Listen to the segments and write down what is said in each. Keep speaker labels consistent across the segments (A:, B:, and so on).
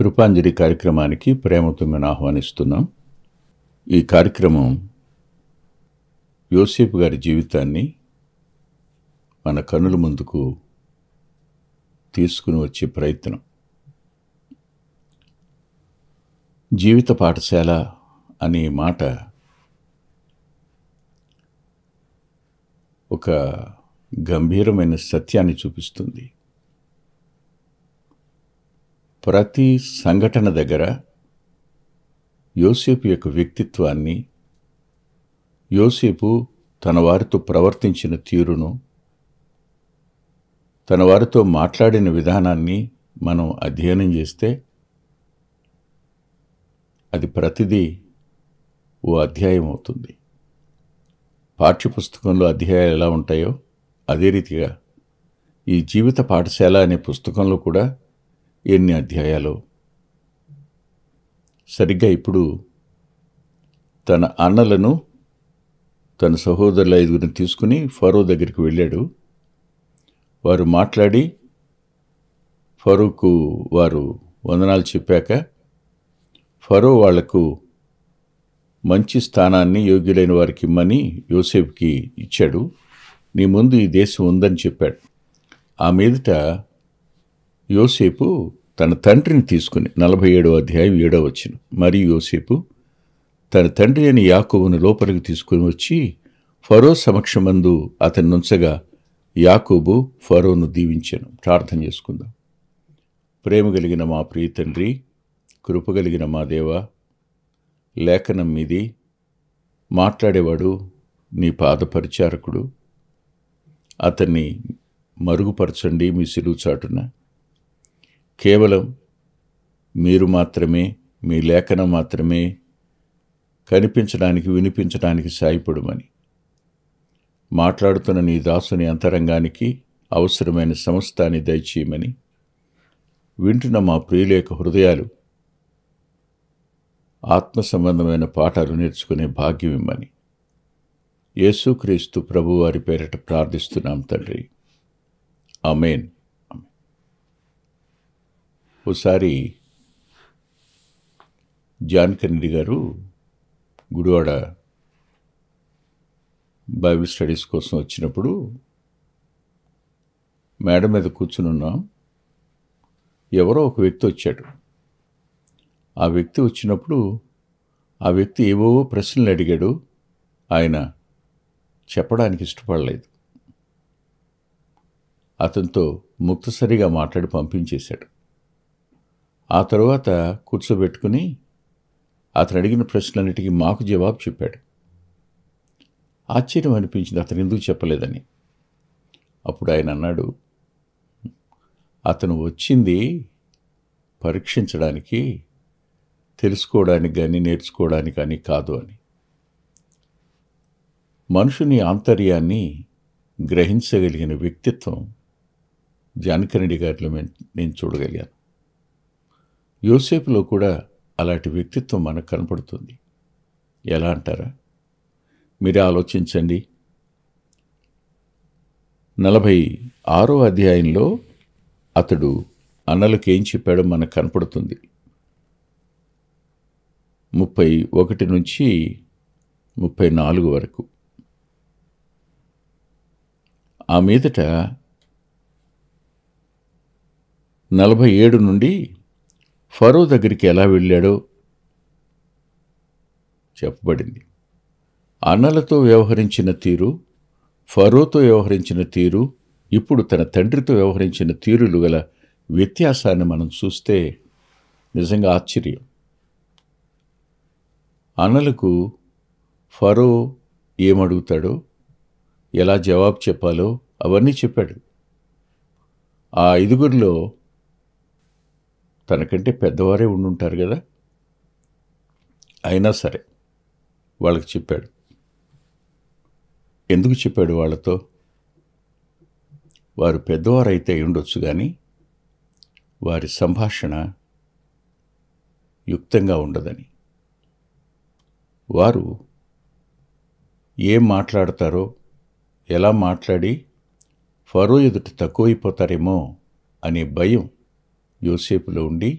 A: కృపాంజలి కార్యక్రమానికి ప్రేమతో మేము ఆహ్వానిస్తున్నాం. ఈ కార్యక్రమం యోసేపు గారి జీవితాన్ని మన కన్నుల ముందుకు తీసుకుని వచ్చే ప్రయత్నం. జీవిత పాఠశాల అనే మాట ఒక గంభీరమైన సత్యాన్ని చూపిస్తుంది. ప్రతి సంఘటన దగ్గర యోసేపు యొక్క వ్యక్తిత్వాన్ని, యోసేపు తన వారితో ప్రవర్తించిన తీరును, తన వారితో మాట్లాడిన విధానాన్ని మనం అధ్యయనం చేస్తే అది ప్రతిదీ ఓ అధ్యాయం అవుతుంది. పాఠ్యపుస్తకంలో అధ్యాయాలు ఎలా ఉంటాయో అదే రీతిగా ఈ జీవిత పాఠశాల అనే పుస్తకంలో కూడా ఎన్ని అధ్యాయాలు. సరిగ్గా ఇప్పుడు తన అన్నలను, తన సహోదరుల 5 తీసుకుని ఫరో దగ్గరికి వెళ్ళాడు. వారు మాట్లాడి ఫరోకు వారు వందనాలు చెప్పాక ఫరో వాళ్లకు మంచి స్థానాన్ని యోగ్యులైన వారికి ఇమ్మని యోసేపుకి ఇచ్చాడు. నీ ముందు ఈ దేశం ఉందని చెప్పాడు. ఆ మీదట యోసేపు తన తండ్రిని తీసుకుని 47వ అధ్యాయం 7వ వచనం, మరియు యోసేపు తన తండ్రి అని యాకోబును లోపలికి తీసుకుని వచ్చి ఫరో సమక్షమందు అతన్ని నుంచగా యాకోబు ఫరోను దీవించెను. ప్రార్థన చేసుకుందాం. ప్రేమ కలిగిన మా ప్రియ తండ్రి, కృపగలిగిన మా దేవ, లేఖనం మీది మాట్లాడేవాడు నీ పాదపరిచారకుడు. అతన్ని మరుగుపరచండి మీ సిలువ చాటున. కేవలం మీరు మాత్రమే, మీ లేఖనం మాత్రమే కనిపించడానికి, వినిపించడానికి సాయపడమని మాట్లాడుతున్న నీ దాసుని అంతరంగానికి అవసరమైన సమస్తాన్ని దయచేయమని, వింటున్న మా ప్రియుల యొక్క హృదయాలు ఆత్మ సంబంధమైన పాఠాలు నేర్చుకునే భాగ్యం ఇమ్మని యేసుక్రీస్తు ప్రభువారి పేరట ప్రార్థిస్తున్నాం తండ్రి, ఆమేన్. ఓసారి జాన్ కెన్నడీ గారు గుడివాడ బైబిల్ స్టడీస్ కోసం వచ్చినప్పుడు మేడ మీద కూర్చునున్నాం. ఎవరో ఒక వ్యక్తి వచ్చాడు. ఆ వ్యక్తి వచ్చినప్పుడు ఆ వ్యక్తి ఏవో ప్రశ్నలు అడిగాడు. ఆయన చెప్పడానికి ఇష్టపడలేదు. అతనితో ముక్తసరిగా మాట్లాడి పంపించేశాడు. ఆ తరువాత కూర్చోబెట్టుకుని అతను అడిగిన ప్రశ్నలన్నిటికీ మాకు జవాబు చెప్పాడు. ఆశ్చర్యం అనిపించింది అతను ఎందుకు చెప్పలేదని. అప్పుడు ఆయన అన్నాడు, అతను వచ్చింది పరీక్షించడానికి, తెలుసుకోవడానికి కానీ నేర్చుకోవడానికి కానీ కాదు అని. మనుషుని ఆంతర్యాన్ని గ్రహించగలిగిన వ్యక్తిత్వం జాన్ కెన్నడీ గారిలో నేను చూడగలిగాను. యోసేపులో కూడా అలాంటి వ్యక్తిత్వం మనకు కనపడుతుంది. ఎలా అంటారా? మీరే ఆలోచించండి. 46వ అధ్యాయంలో అతడు అన్నలకు ఏం చెప్పాడో మనకు కనపడుతుంది. 31 నుంచి 34 వరకు. ఆ మీదట 47 నుండి ఫరో దగ్గరికి ఎలా వెళ్ళాడో చెప్పబడింది. అన్నలతో వ్యవహరించిన తీరు, ఫరోతో వ్యవహరించిన తీరు, ఇప్పుడు తన తండ్రితో వ్యవహరించిన తీరులు గల వ్యత్యాసాన్ని మనం చూస్తే నిజంగా ఆశ్చర్యం. అన్నలకు ఫరో ఏమడుగుతాడో, ఎలా జవాబు చెప్పాలో అవన్నీ చెప్పాడు. ఆ 5గురిలో తనకంటే పెద్దవారే ఉండుంటారు కదా, అయినా సరే వాళ్ళకి చెప్పాడు. ఎందుకు చెప్పాడు వాళ్ళతో? వారు పెద్దవారైతే ఉండొచ్చు కానీ వారి సంభాషణ యుక్తంగా ఉండదని. వారు ఏం మాట్లాడతారో, ఎలా మాట్లాడి ఫరో ఎదుట తక్కువైపోతారేమో అనే భయం యోసేపులో ఉండి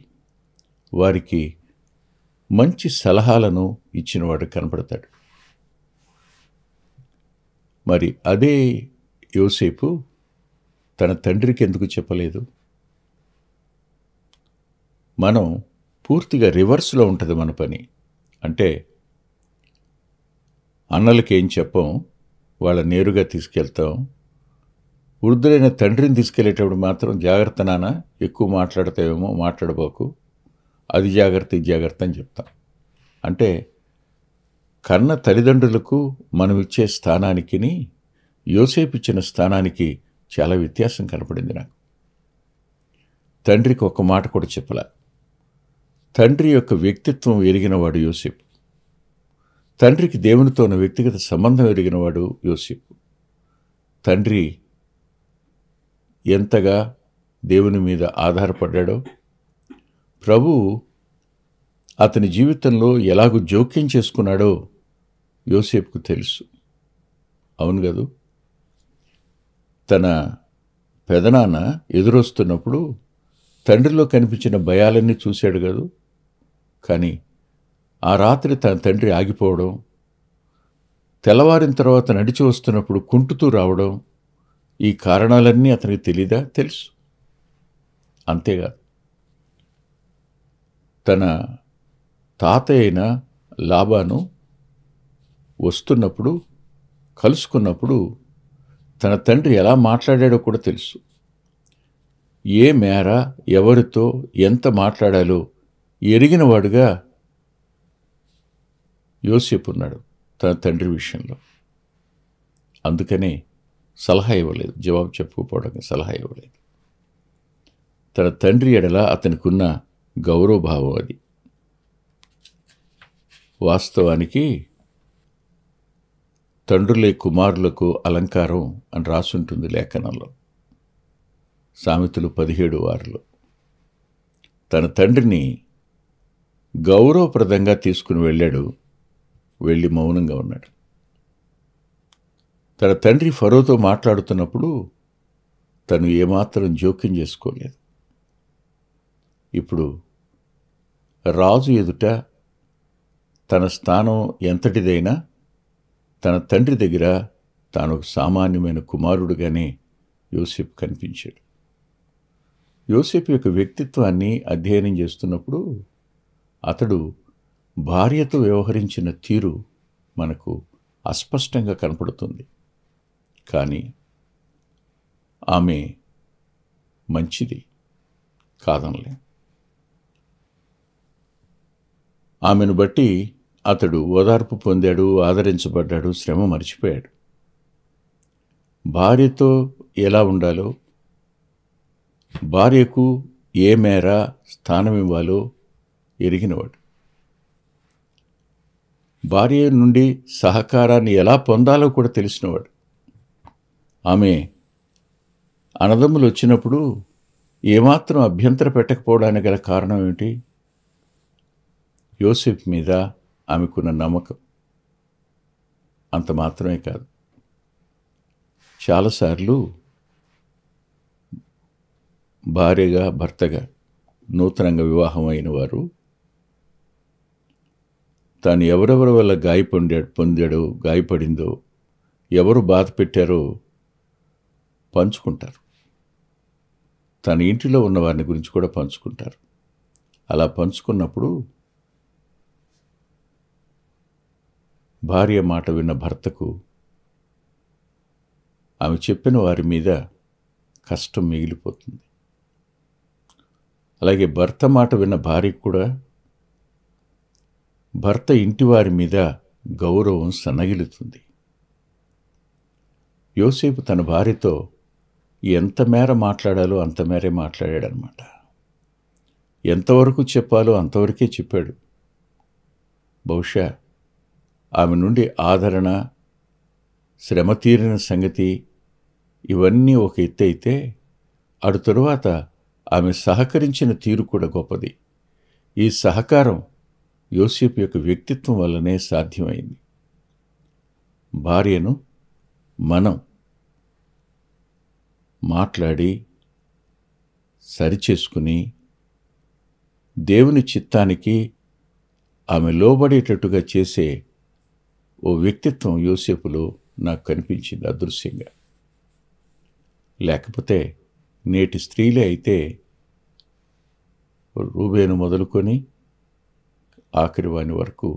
A: వారికి మంచి సలహాలను ఇచ్చినవాడు కనపడతాడు. మరి అదే యోసేపు తన తండ్రికి ఎందుకు చెప్పలేదు? మనం పూర్తిగా రివర్స్లో ఉంటుంది మన పని. అంటే అన్నలకి ఏం చెప్పం, వాళ్ళ నేరుగా తీసుకెళ్తాం. వృద్ధులైన తండ్రిని తీసుకెళ్లేటప్పుడు మాత్రం జాగ్రత్త నాన్న, ఎక్కువ మాట్లాడతావేమో, మాట్లాడబోకు, అది జాగ్రత్త ఇది జాగ్రత్త అని చెప్తాం. అంటే కన్న తల్లిదండ్రులకు మనం ఇచ్చే స్థానానికి యోసేపు ఇచ్చిన స్థానానికి చాలా వ్యత్యాసం కనపడింది నాకు. తండ్రికి ఒక్క మాట కూడా చెప్పలా. తండ్రి యొక్క వ్యక్తిత్వం ఎరిగినవాడు యోసేపు. తండ్రికి దేవునితో ఉన్న వ్యక్తిగత సంబంధం ఎరిగినవాడు యోసేపు. తండ్రి ఎంతగా దేవుని మీద ఆధారపడ్డాడో, ప్రభువు అతని జీవితంలో ఎలాగూ జోక్యం చేసుకున్నాడో యోసేపుకు తెలుసు. అవును కదూ? తన పెదనాన్న ఎదురొస్తున్నప్పుడు తండ్రిలో కనిపించిన భయాలన్నీ చూశాడు కదూ. కానీ ఆ రాత్రి తన తండ్రి ఆగిపోవడం, తెల్లవారిన తర్వాత నడిచి వస్తున్నప్పుడు కుంటుతూ రావడం, ఈ కారణాలన్నీ అతనికి తెలీదా? తెలుసు. అంతేకాదు, తన తాతయ్య అయిన లాబాను వస్తున్నప్పుడు కలుసుకున్నప్పుడు తన తండ్రి ఎలా మాట్లాడాడో కూడా తెలుసు. ఏ మేర ఎవరితో ఎంత మాట్లాడాలో ఎరిగినవాడుగా యోసేపు ఉన్నాడు తన తండ్రి విషయంలో. అందుకనే సలహా ఇవ్వలేదు, జవాబు చెప్పుకోవడానికి సలహా ఇవ్వలేదు. తన తండ్రి ఎడల అతనికి ఉన్న గౌరవభావం అది. వాస్తవానికి తండ్రులే కుమారులకు అలంకారం అని రాసుంటుంది లేఖనంలో, సామెతలు 17:6. తన తండ్రిని గౌరవప్రదంగా తీసుకుని వెళ్ళాడు, వెళ్ళి మౌనంగా ఉన్నాడు. తన తండ్రి ఫరోతో మాట్లాడుతున్నప్పుడు తను ఏమాత్రం జోక్యం చేసుకోలేదు. ఇప్పుడు రాజు ఎదుట తన స్థానం ఎంతటిదైనా తన తండ్రి దగ్గర తాను ఒక సామాన్యమైన కుమారుడుగానే యోసేపు కనిపించాడు. యోసేపు యొక్క వ్యక్తిత్వాన్ని అధ్యయనం చేస్తున్నప్పుడు అతడు భార్యతో వ్యవహరించిన తీరు మనకు అస్పష్టంగా కనపడుతుంది. కానీ ఆమె మంచిది కాదనలే. ఆమెను బట్టి అతడు ఓదార్పు పొందాడు, ఆదరించబడ్డాడు, శ్రమ మర్చిపోయాడు. భార్యతో ఎలా ఉండాలో, భార్యకు ఏ మేర స్థానం ఇవ్వాలో ఎరిగినవాడు. భార్య నుండి సహకారాన్ని ఎలా పొందాలో కూడా తెలిసినవాడు. ఆమె అన్నదమ్ములు వచ్చినప్పుడు ఏమాత్రం అభ్యంతర పెట్టకపోవడానికి గల కారణం ఏమిటి? యోసేపు మీద ఆమెకున్న నమ్మకం. అంత మాత్రమే కాదు, చాలాసార్లు భార్యగా భర్తగా నూతనంగా వివాహం అయిన వారు తాను ఎవరెవరి వల్ల పొందాడో, గాయపడిందో, ఎవరు బాధ పెట్టారో పంచుకుంటారు. తన ఇంటిలో ఉన్న వారిని గురించి కూడా పంచుకుంటారు. అలా పంచుకున్నప్పుడు భార్య మాట విన్న భర్తకు ఆమె చెప్పిన వారి మీద కష్టం మిగిలిపోతుంది. అలాగే భర్త మాట విన్న భార్యకు కూడా భర్త ఇంటి వారి మీద గౌరవం సన్నగిలుతుంది. యోసేపు తన భార్యతో ఎంత మేర మాట్లాడాలో అంత మేరే మాట్లాడాడనమాట. ఎంతవరకు చెప్పాలో అంతవరకే చెప్పాడు. బహుశా ఆమె నుండి ఆదరణ, శ్రమ తీరిన సంగతి ఇవన్నీ ఒక ఎత్తు అయితే, అటు తరువాత ఆమె సహకరించిన తీరు కూడా గొప్పది. ఈ సహకారం యోసేపు యొక్క వ్యక్తిత్వం వల్లనే సాధ్యమైంది. భార్యను మనం మాట్లాడి సరిచేసుకుని దేవుని చిత్తానికి ఆమె లోబడేటట్టుగా చేసే ఓ వ్యక్తిత్వం యోసేపులో నాకు కనిపించింది అదృశ్యంగా. లేకపోతే నేటి స్త్రీలే అయితే రూబేను మొదలుకొని ఆఖరి వాని వరకు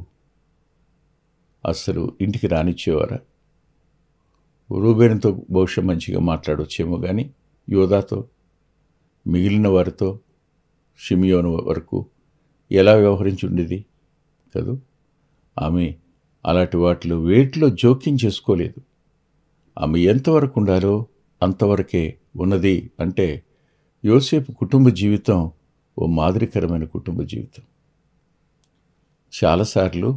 A: అస్సలు ఇంటికి రానిచ్చేవారా? రూబేనుతో బహుశా మంచిగా మాట్లాడొచ్చేమో, కానీ యోధాతో, మిగిలిన వారితో, షిమియోను వరకు ఎలా వ్యవహరించి ఉండేది కదూ. ఆమె అలాంటి వేటిలో జోక్యం చేసుకోలేదు. ఆమె ఎంతవరకు ఉండాలో అంతవరకే ఉన్నది. అంటే యోసేపు కుటుంబ జీవితం ఓ మాదిరికరమైన కుటుంబ జీవితం. చాలాసార్లు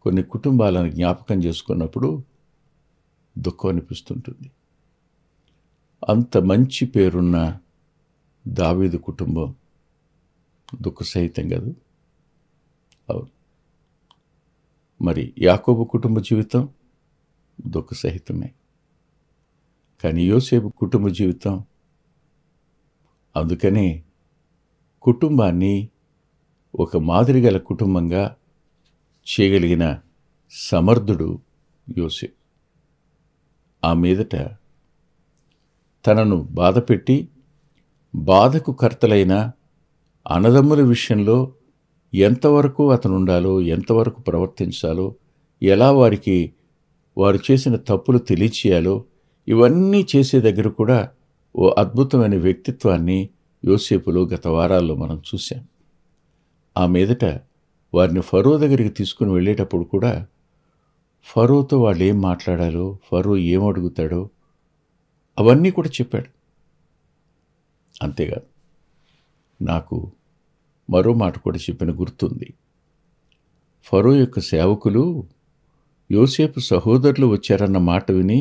A: కొన్ని కుటుంబాలను జ్ఞాపకం చేసుకున్నప్పుడు దుఃఖం అనిపిస్తుంటుంది. అంత మంచి పేరున్న దావీదు కుటుంబం దుఃఖసహితం కాదు. అవును. మరి యాకోబు కుటుంబ జీవితం దుఃఖసహితమే. కానీ యోసేపు కుటుంబ జీవితం, అందుకనే కుటుంబాన్ని ఒక మాదిరిగల కుటుంబంగా చేయగలిగిన సమర్థుడు యోసేపు. ఆ మీదట తనను బాధపెట్టి బాధకు కర్తలైన అన్నదమ్ముల విషయంలో ఎంతవరకు అతను ఉండాలో, ఎంతవరకు ప్రవర్తించాలో, ఎలా వారు చేసిన తప్పులు తెలియచేయాలో, ఇవన్నీ చేసే దగ్గర కూడా ఓ అద్భుతమైన వ్యక్తిత్వాన్ని యోసేపులో గత వారాల్లో మనం చూశాం. ఆ మీదట వారిని ఫరో దగ్గరికి తీసుకుని వెళ్ళేటప్పుడు కూడా ఫరోతో వాళ్ళు ఏం మాట్లాడాలో, ఫరో ఏమడుగుతాడో అవన్నీ కూడా చెప్పాడు. అంతేకాదు, నాకు మరో మాట కూడా చెప్పిన గుర్తుంది. ఫరో యొక్క సేవకులు యోసేపు సహోదరులు వచ్చారన్న మాట విని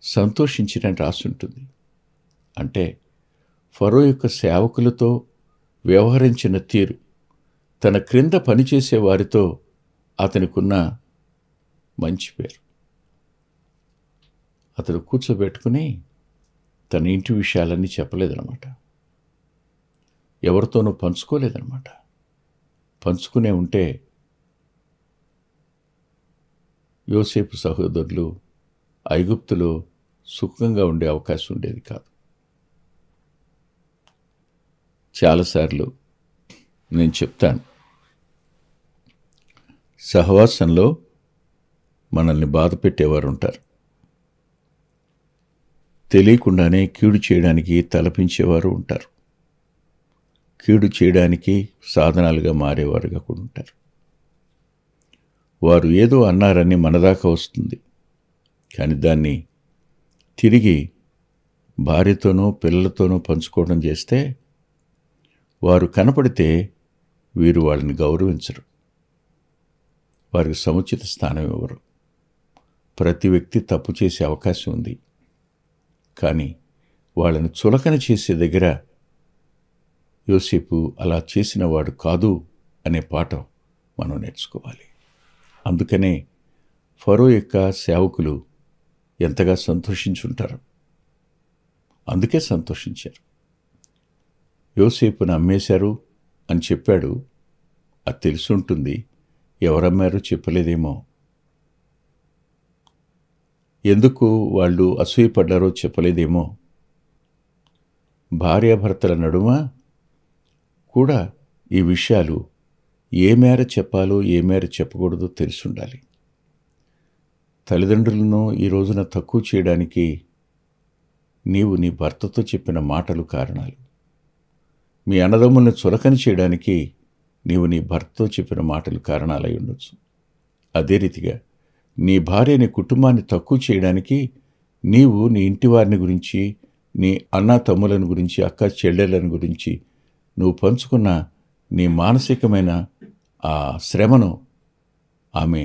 A: సంతోషించినట్టు రాసుంటుంది. అంటే ఫరో యొక్క సేవకులతో వ్యవహరించిన తీరు, తన క్రింద పనిచేసే వారితో అతనికున్న మంచి పేరు. అతడు కూర్చోబెట్టుకుని తన ఇంటి విషయాలన్నీ చెప్పలేదన్నమాట. ఎవరితోనూ పంచుకోలేదన్నమాట. పంచుకునే ఉంటే యోసేపు సహోదరులు ఐగుప్తులో సుఖంగా ఉండే అవకాశం ఉండేది కాదు. చాలాసార్లు నేను చెప్తాను, సహవాసంలో మనల్ని బాధ పెట్టేవారు ఉంటారు. తెలియకుండానే కీడు చేయడానికి తలపించేవారు ఉంటారు. కీడు చేయడానికి సాధనాలుగా మారేవారుగా కూడా ఉంటారు. వారు ఏదో అన్నారని మనదాకా వస్తుంది, కానీ దాన్ని తిరిగి భార్యతోనూ పిల్లలతోనూ పంచుకోవడం చేస్తే వారు కనపడితే వీరు వాళ్ళని గౌరవించరు, వారికి సముచిత స్థానం ఇవ్వరు. ప్రతి వ్యక్తి తప్పు చేసే అవకాశం ఉంది, కానీ వాళ్ళని చులకన చేసే దగ్గర యోసేపు అలా చేసిన వాడు కాదు అనే పాఠం మనం నేర్చుకోవాలి. అందుకనే ఫరో యొక్క సేవకులు ఎంతగా సంతోషించుంటారు. అందుకే సంతోషించారు. యోసేపును అమ్మేశారు అని చెప్పాడు, అది తెలుసుంటుంది. ఎవరమ్మారో చెప్పలేదేమో, ఎందుకు వాళ్ళు అసూయపడ్డారో చెప్పలేదేమో. భార్యాభర్తల నడుమ కూడా ఈ విషయాలు ఏ మేర చెప్పాలో ఏ మేర చెప్పకూడదో తెలిసుండాలి. తల్లిదండ్రులను ఈ రోజున తక్కువ చేయడానికి నీవు నీ భర్తతో చెప్పిన మాటలు కారణాలు. మీ అన్నదమ్ములను చులకని చేయడానికి నీవు నీ భర్తతో చెప్పిన మాటలు కారణాలై ఉండొచ్చు. అదే రీతిగా నీ భార్య నీ కుటుంబాన్ని తక్కువ చేయడానికి నీవు నీ ఇంటి వారిని గురించి, నీ అన్నా తమ్ములను గురించి, అక్క చెల్లెళ్ళని గురించి నువ్వు పంచుకున్న నీ మానసికమైన ఆ శ్రమను ఆమె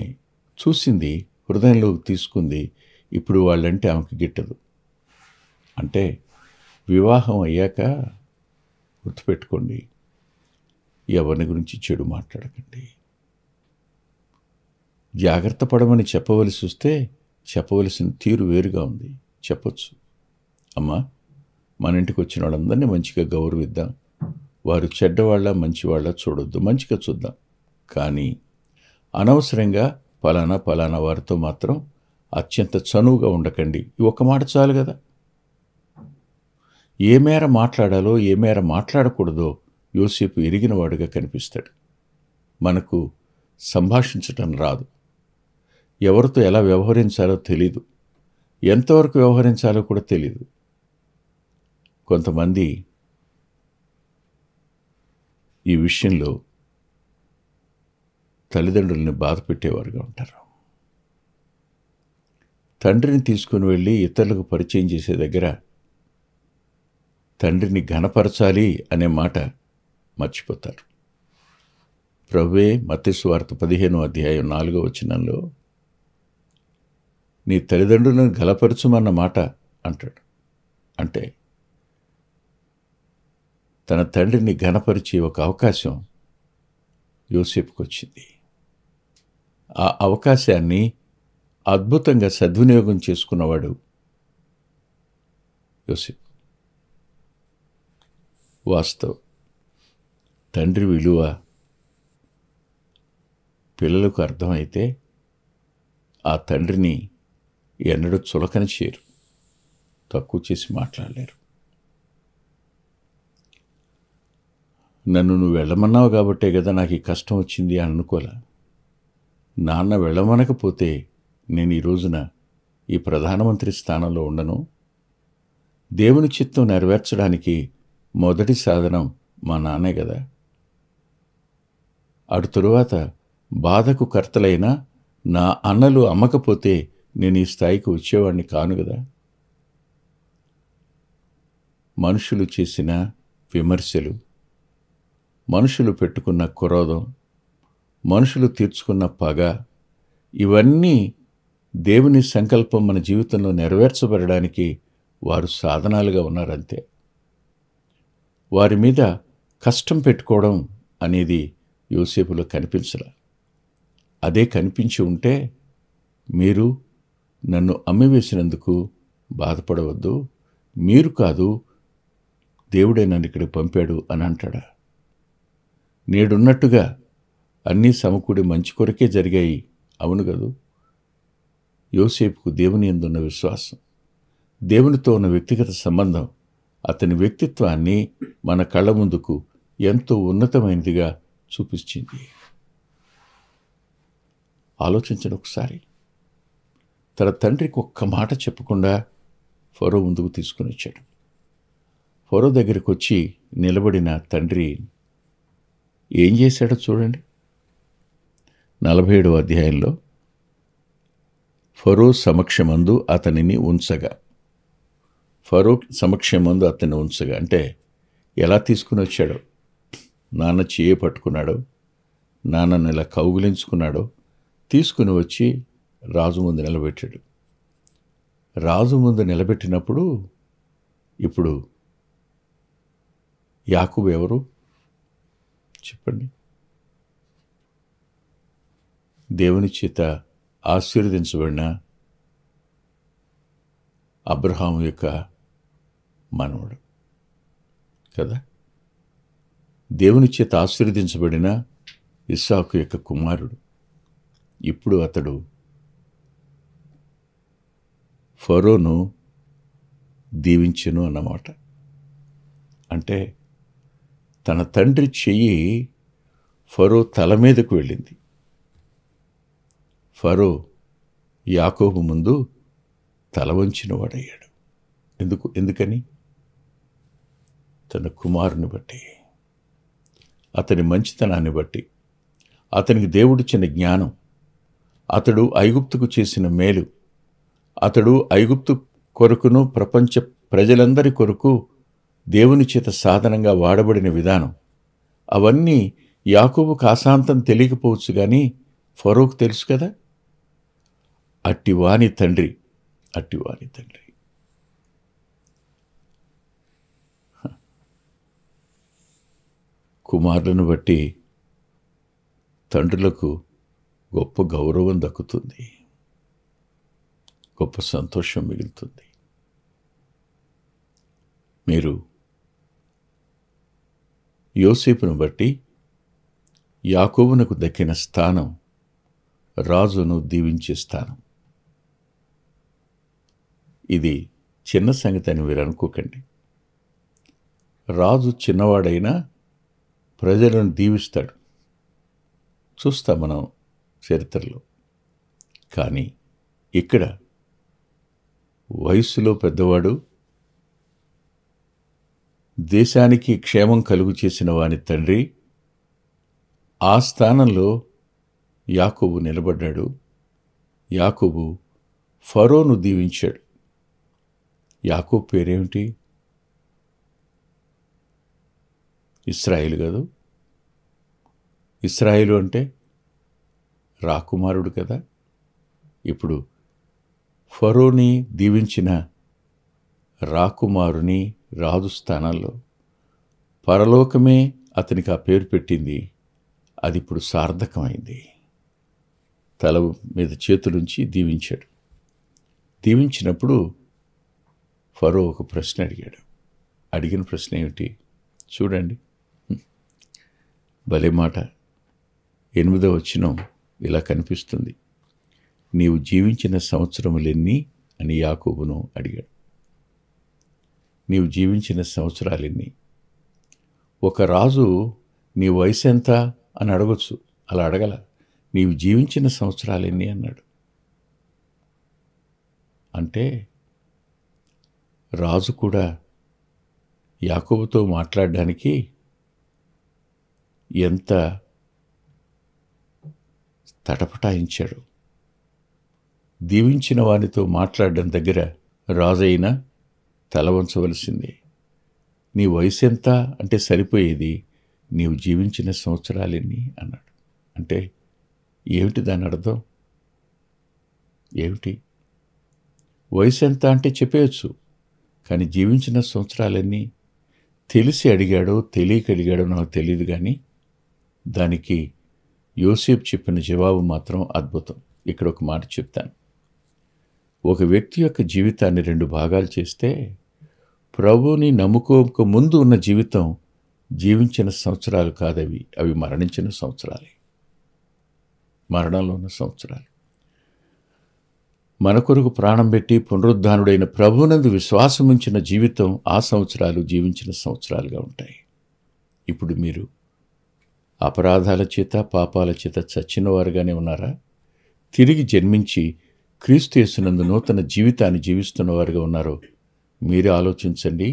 A: చూసింది, హృదయంలోకి తీసుకుంది. ఇప్పుడు వాళ్ళంటే ఆమెకు గిట్టదు. అంటే వివాహం అయ్యాక గుర్తుపెట్టుకోండి, ఎవరిని గురించి చెడు మాట్లాడకండి. జాగ్రత్త పడమని చెప్పవలసి వస్తే చెప్పవలసిన తీరు వేరుగా ఉంది. చెప్పొచ్చు, అమ్మా మన ఇంటికి వచ్చిన వాళ్ళందరినీ మంచిగా గౌరవిద్దాం, వారు చెడ్డవాళ్ళ మంచివాళ్ళ చూడొద్దు, మంచిగా చూద్దాం. కానీ అనవసరంగా పలానా వారితో మాత్రం అత్యంత చనువుగా ఉండకండి. ఈ ఒక్క మాట చాలు కదా. ఏ మేర మాట్లాడాలో ఏ మేర మాట్లాడకూడదో యోసేపు ఎరిగినవాడుగా కనిపిస్తాడు. మనకు సంభాషించటం రాదు, ఎవరితో ఎలా వ్యవహరించాలో తెలీదు, ఎంతవరకు వ్యవహరించాలో కూడా తెలీదు. కొంతమంది ఈ విషయంలో తల్లిదండ్రుల్ని బాధ పెట్టేవారుగా ఉంటారు. తండ్రిని తీసుకుని వెళ్ళి ఇతరులకు పరిచయం చేసే దగ్గర తండ్రిని ఘనపరచాలి అనే మాట మర్చిపోతారు. ప్రభువే మత్తయి సువార్త 15వ అధ్యాయం 4వ వచనంలో నీ తల్లిదండ్రులను గలపరచుమన్న మాట అంటాడు. అంటే తన తండ్రిని ఘనపరిచే ఒక అవకాశం యోసేపుకు వచ్చింది. ఆ అవకాశాన్ని అద్భుతంగా సద్వినియోగం చేసుకున్నవాడు యోసేపు. వాస్తవం, తండ్రి విలువ పిల్లలకు అర్థమైతే ఆ తండ్రిని ఎన్నడూ చులకన చేయరు, తక్కువ చేసి మాట్లాడలేరు. నన్ను నువ్వు వెళ్ళమన్నావు కాబట్టే కదా నాకు ఈ కష్టం వచ్చింది అని అనుకోలే. నాన్న వెళ్ళమనకపోతే నేను ఈ రోజున ఈ ప్రధానమంత్రి స్థానంలో ఉండను. దేవుని చిత్తం నెరవేర్చడానికి మొదటి సాధనం మా నాన్నే కదా. అటు తరువాత బాధకు కర్తలైన నా అన్నలు అమ్మకపోతే నేను ఈ స్థాయికి వచ్చేవాడిని కాను కదా. మనుషులు చేసిన విమర్శలు, మనుషులు పెట్టుకున్న క్రోధం, మనుషులు తీర్చుకున్న పగ, ఇవన్నీ దేవుని సంకల్పం మన జీవితంలో నెరవేర్చబడడానికి వారు సాధనాలుగా ఉన్నారంతే. వారి మీద కష్టం పెట్టుకోవడం అనేది యోసేపులో కనిపించలే. అదే కనిపించి ఉంటే మీరు నన్ను అమ్మివేసినందుకు బాధపడవద్దు, మీరు కాదు దేవుడే నన్ను ఇక్కడికి పంపాడు అని అంటాడా? నేడున్నట్టుగా అన్నీ సమకూడి మంచి కొరకే జరిగాయి, అవును కదూ. యోసేపుకు దేవుని యందున్న విశ్వాసం, దేవునితో ఉన్న వ్యక్తిగత సంబంధం అతని వ్యక్తిత్వాన్ని మన కళ్ళ ముందుకు ఎంతో ఉన్నతమైనదిగా చూపించింది. ఆలోచించండి ఒకసారి. తన తండ్రికి ఒక్క మాట చెప్పకుండా ఫరో ముందుకు తీసుకుని వచ్చాడు. ఫరో దగ్గరికి వచ్చి నిలబడిన తండ్రి ఏం చేశాడో చూడండి. 47వ అధ్యాయంలో ఫరో సమక్షమందు అతనిని ఉంచగా, ఫరో సమక్షమందు అతన్ని ఉంచగా అంటే ఎలా తీసుకుని వచ్చాడో, నాన్న చేయి పట్టుకున్నాడో, నాన్నను ఇలా కౌగిలించుకున్నాడో, తీసుకుని వచ్చి రాజు ముందు నిలబెట్టాడు. రాజు ముందు నిలబెట్టినప్పుడు ఇప్పుడు యాకోబు ఎవరు చెప్పండి? దేవుని చేత ఆశీర్వదించబడిన అబ్రహాము యొక్క మనవడు కదా. దేవుని చేత ఆశీర్వదించబడిన ఇస్సాకు యొక్క కుమారుడు. ఇప్పుడు అతడు ఫరోను దీవించెను అన్నమాట. అంటే తన తండ్రి చెయ్యి ఫరో తల మీదకు వెళ్ళింది. ఫరో యాకోబు ముందు తల వంచిన వాడయ్యాడు. ఎందుకని? తన కుమారుని బట్టి, అతని మంచితనాన్ని బట్టి, అతనికి దేవుడిచ్చిన జ్ఞానం, అతడు ఐగుప్తుకు చేసిన మేలు, అతడు ఐగుప్తు కొరకును ప్రపంచ ప్రజలందరి కొరకు దేవుని చేత సాధనంగా వాడబడిన విధానం, అవన్నీ యాకోబుకు అశాంతం తెలియకపోవచ్చు, కానీ ఫరోకు తెలుసు కదా. అట్టివాని తండ్రి కుమారులను బట్టి తండ్రులకు గొప్ప గౌరవం దక్కుతుంది, గొప్ప సంతోషం మిగులుతుంది. మీరు యోసేపును బట్టి యాకోబునకు దక్కిన స్థానం రాజును దీవించే స్థానం. ఇది చిన్న సంగతి అని మీరు అనుకోకండి. రాజు చిన్నవాడైనా ప్రజలను దీవిస్తాడు, చూస్తాం మనం చరిత్రలో. కానీ ఇక్కడ వయస్సులో పెద్దవాడు, దేశానికి క్షేమం కలుగు చేసిన వాని తండ్రి, ఆ స్థానంలో యాకోబు నిలబడ్డాడు. యాకోబు ఫరోను దీవించాడు. యాకోబు పేరేమిటి? ఇశ్రాయేలు కాదు. ఇశ్రాయేలు అంటే రాకుమారుడు కదా. ఇప్పుడు ఫరోని దీవించిన రాకుమారుని రాజు స్థానంలో పరలోకమే అతనికి ఆ పేరు పెట్టింది. అది ఇప్పుడు సార్థకమైంది. తల మీద చేతులుంచి దీవించాడు. దీవించినప్పుడు ఫరో ఒక ప్రశ్న అడిగాడు. అడిగిన ప్రశ్న ఏమిటి చూడండి. భలే మాట. 8వ వచనం ఇలా కనిపిస్తుంది. నీవు జీవించిన సంవత్సరములెన్ని అని యాకోబును అడిగాడు. నీవు జీవించిన సంవత్సరాలెన్ని? ఒక రాజు నీ వయసు ఎంత అని అడగొచ్చు, అలా అడగల. నీవు జీవించిన సంవత్సరాలెన్ని అన్నాడు. అంటే రాజు కూడా యాకోబుతో మాట్లాడడానికి ఎంత తటపటాయించాడు. దీవించిన వానితో మాట్లాడడం దగ్గర రాజైనా తల వంచవలసిందే. నీ వయసు ఎంత అంటే సరిపోయేది, నీవు జీవించిన సంవత్సరాలెన్ని అన్నాడు. అంటే ఏమిటి దాని అర్థం? ఏమిటి? వయసు ఎంత అంటే చెప్పేయచ్చు, కానీ జీవించిన సంవత్సరాలన్నీ తెలిసి అడిగాడో తెలియక అడిగాడో నాకు తెలియదు. కానీ దానికి యోసేపు చెప్పిన జవాబు మాత్రం అద్భుతం. ఇక్కడ ఒక మాట చెప్తాను. ఒక వ్యక్తి యొక్క జీవితాన్ని 2 భాగాలు చేస్తే, ప్రభువుని నమ్ముకోక ముందు ఉన్న జీవితం జీవించిన సంవత్సరాలు కాదవి, అవి మరణించిన సంవత్సరాలే, మరణంలో ఉన్న సంవత్సరాలు. మన కొరకు ప్రాణం పెట్టి పునరుద్ధానుడైన ప్రభువునందు విశ్వాసముంచిన జీవితం ఆ సంవత్సరాలు జీవించిన సంవత్సరాలుగా ఉంటాయి. ఇప్పుడు మీరు అపరాధాల చేత పాపాల చేత చచ్చిన వారుగానే ఉన్నారా? తిరిగి జన్మించి క్రీస్తు యేసునందు నూతన జీవితాన్ని జీవిస్తున్న వారుగా ఉన్నారో మీరే ఆలోచించండి.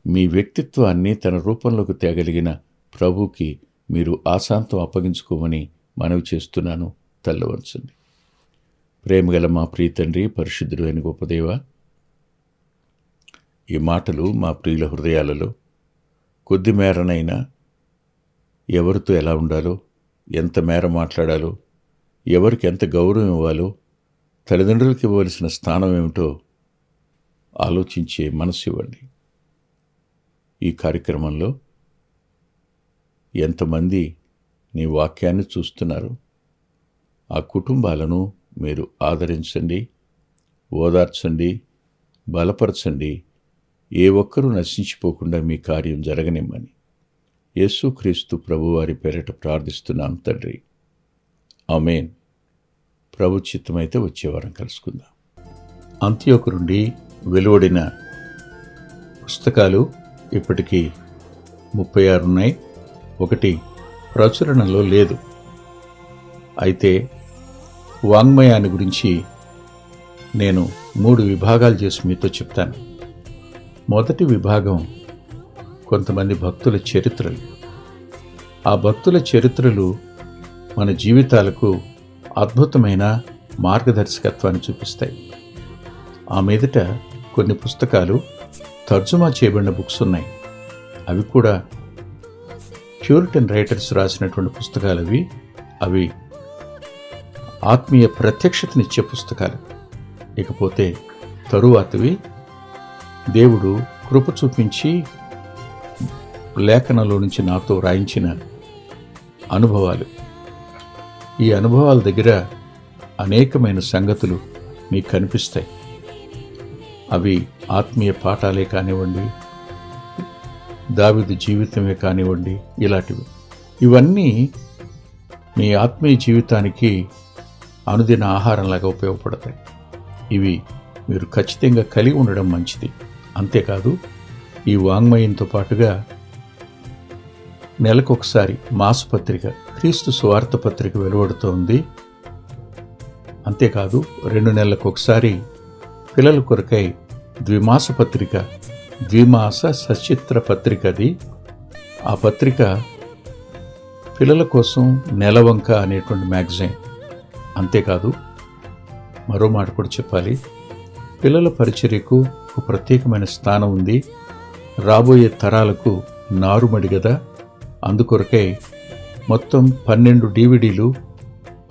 A: మీ వ్యక్తిత్వాన్ని తన రూపంలోకి తేగలిగిన ప్రభువుకి మీరు ఆశాంతం అప్పగించుకోమని మనవి చేస్తున్నాను. తల్లవంచండి. ప్రేమగల మా ప్రియ తండ్రి, పరిశుద్ధుడు అయిన గొప్ప దేవా, ఈ మాటలు మా ప్రియుల హృదయాలలో కొద్ది మేరనైనా ఎవరితో ఎలా ఉండాలో, ఎంత మేర మాట్లాడాలో, ఎవరికి ఎంత గౌరవం ఇవ్వాలో, తల్లిదండ్రులకు ఇవ్వవలసిన స్థానం ఏమిటో ఆలోచించే మనసు ఇవ్వండి. ఈ కార్యక్రమంలో ఎంతమంది నీ వాక్యాన్ని చూస్తున్నారు, ఆ కుటుంబాలను మీరు ఆదరించండి, ఓదార్చండి, బలపరచండి. ఏ ఒక్కరూ నశించిపోకుండా మీ కార్యం జరగనిమ్మని యేసుక్రీస్తు ప్రభువారి పేరిట ప్రార్థిస్తున్నాం తండ్రి. ఆమేన్. ప్రభు చిత్తమైతే వచ్చే వారం కలుసుకుందాం. అంత్యోకు నుండి వెలువడిన పుస్తకాలు ఇప్పటికీ 36 ఉన్నాయి. ఒకటి ప్రచురణలో లేదు. అయితే వాంగ్మయాన్ని గురించి నేను 3 విభాగాలు చేసి మీతో చెప్తాను. మొదటి విభాగం కొంతమంది భక్తుల చరిత్రలు. ఆ భక్తుల చరిత్రలు మన జీవితాలకు అద్భుతమైన మార్గదర్శకత్వాన్ని చూపిస్తాయి. ఆ మీదట కొన్ని పుస్తకాలు తర్జుమా చేయబడిన బుక్స్ ఉన్నాయి. అవి కూడా ప్యూరిటన్ రైటర్స్ రాసినటువంటి పుస్తకాలు. అవి ఆత్మీయ ప్రత్యక్షతనిచ్చే పుస్తకాలు. ఇకపోతే తరువాతవి దేవుడు కృప చూపించి లేఖనంలో నుంచి నాతో రాయించిన అనుభవాలు. ఈ అనుభవాల దగ్గర అనేకమైన సంగతులు మీకు కనిపిస్తాయి. అవి ఆత్మీయ పాఠాలే కానివ్వండి, దావీదు జీవితమే కానివ్వండి, ఇలాంటివి. ఇవన్నీ మీ ఆత్మీయ జీవితానికి అనుదిన ఆహారంలాగా ఉపయోగపడతాయి. ఇవి మీరు ఖచ్చితంగా కలిగి ఉండడం మంచిది. అంతేకాదు, ఈ వాంగ్మయంతో పాటుగా నెలకొకసారి మాసపత్రిక, క్రీస్తు సువార్త పత్రిక వెలువడుతోంది. అంతేకాదు, 2 నెలలకొకసారి పిల్లల కొరకై ద్విమాస పత్రిక, ద్విమాస సచిత్ర పత్రిక. అది ఆ పత్రిక పిల్లల కోసం నెలవంక అనేటువంటి మ్యాగజైన్. అంతేకాదు, మరో మాట కూడా చెప్పాలి, పిల్లల పరిచర్యకు ఒక ప్రత్యేకమైన స్థానం ఉంది. రాబోయే తరాలకు నారుమడి కదా, అందుకొరకై మొత్తం 12 DVDలు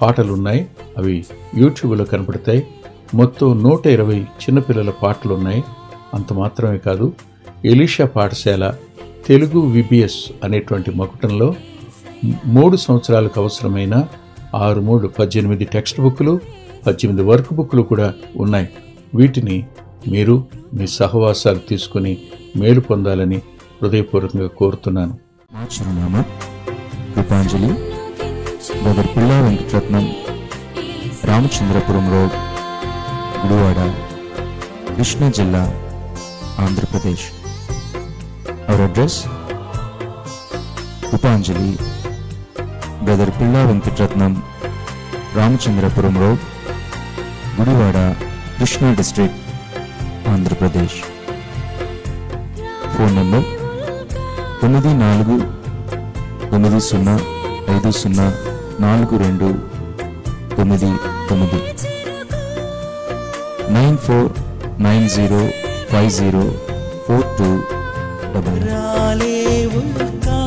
A: పాటలున్నాయి. అవి యూట్యూబ్లో కనపడతాయి. మొత్తం 120 చిన్నపిల్లల పాటలున్నాయి. అంత మాత్రమే కాదు, ఎలీషా పాఠశాల తెలుగు VBS అనేటువంటి మకుటంలో 3 సంవత్సరాలకు అవసరమైన 18 టెక్స్ట్ బుక్లు, 18 వర్క్ బుక్లు కూడా ఉన్నాయి. వీటిని మీరు మీ సహవాసాలు తీసుకుని మేలు పొందాలని హృదయపూర్వకంగా కోరుతున్నాను.
B: మా చిరునామా కృపాంజలి, బ్రదర్ పిల్లా వెంకటరత్నం, రామచంద్రపురం రోడ్, గుడివాడ, కృష్ణా జిల్లా, Andhra Pradesh. Our address: Krupanjali, brother Pilla Venkataratnam, Ramachandrapuram road, Gudivada, Krishna district, Andhra Pradesh. Phone number 9490504299 9490504299.